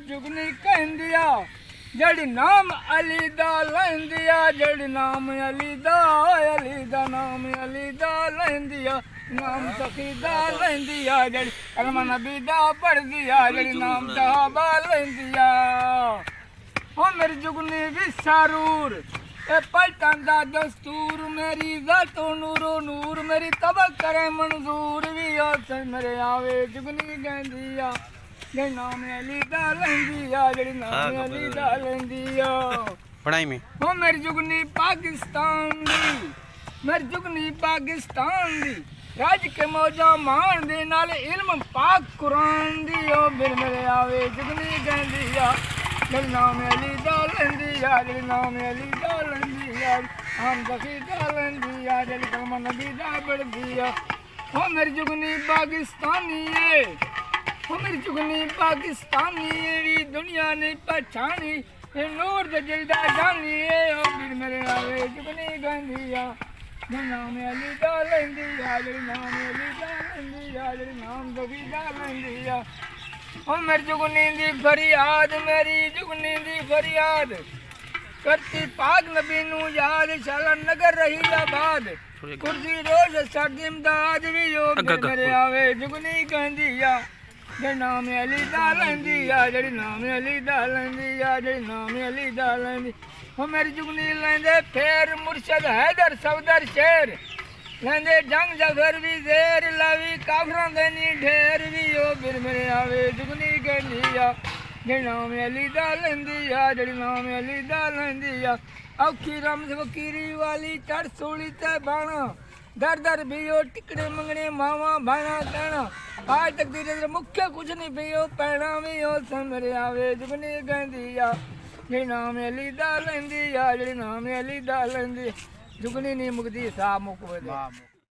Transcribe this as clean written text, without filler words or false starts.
जुगनी कहंदी आ जड़ी नाम अली दा लैंदी आ जड़ी नाम अली दा नाम अली दा लैंदी आ नाम सखी दा लैंदी आ जड़ी कलमा नबी दा पढ़दी आ जड़ी नाम सहाबा लैंदी आ ओ मेरी जुगनी भी सारूर ए पलटन दा दस्तूर मेरी जातो नूरो नूर मेरी तबक करे मंजूर भी ओ मेरे आवे जुगनी कहंदी आ जड़ी नाम अली दा लैंदी आ जड़ी नाम अली दा लैंदी आ पढ़ाई में ओ मेरी जुगनी पाकिस्तान दी मेरी जुगनी पाकिस्तान दी राज के मौजा मान दे नाल इल्म पाक कुरान दी ओ बिन मेरे आवे जुगनी कहंदी आ जड़ी नाम अली दा लैंदी आ जड़ी नाम अली दा लैंदी आ हम सखी दा लैंदी आ जड़ी कलमा नबी दा पढ़दी आ ओ मेरी जुगनी पाकिस्तानी है ओ मेरी जुगनी पाकिस्तानी एड़ी दुनिया नहीं पहचानी ये नूर दे जलदा जानी है ओ बिन मेरे आवे जुगनी कहंदी आ जड़ी नाम अली दा लैंदी आ जड़ी नाम अली दा लैंदी आ जड़ी नाम सखी दा लैंदी आ ओ मेरी जुगनी दी फरियाद मेरी जुगनी दी फरियाद करती पाक नबी नू याद शाला नगर रही आबाद कुर्सी रोज सर्दी इमदाद भी ओ बिन मेरे आवे जुगनी कहंदी आ जड़ी नाम अली दा लैंदी आ जड़ी नाम अली दा लैंदी आ जड़ी नाम अली दा लैंदी ओ मेरी जुगनी लैंदे फेर मुर्शद हैदर सफदर शेर लैंदे जंग जफर भी जेर लावी काफरां दे नी ढेर भी ओ बिन मेरे आवे जुगनी कहंदी आ जड़ी नाम अली दा लैंदी आ जड़ी नाम अली दा लैंदी आ औखी रमज फकीरी वाली चढ़ सूली ते बाणा दर दर बियो टिकड़े मंगने मावा भाना कहना आज तक तेरे मुख्य कुछ नहीं पियो पैना भी ओ समरे आवे जुगनी कहंदी आ जड़ी नाम अली दा लैंदी आ जड़ी नाम अली दा लैंदी जुगनी नहीं मुकदी सा मुक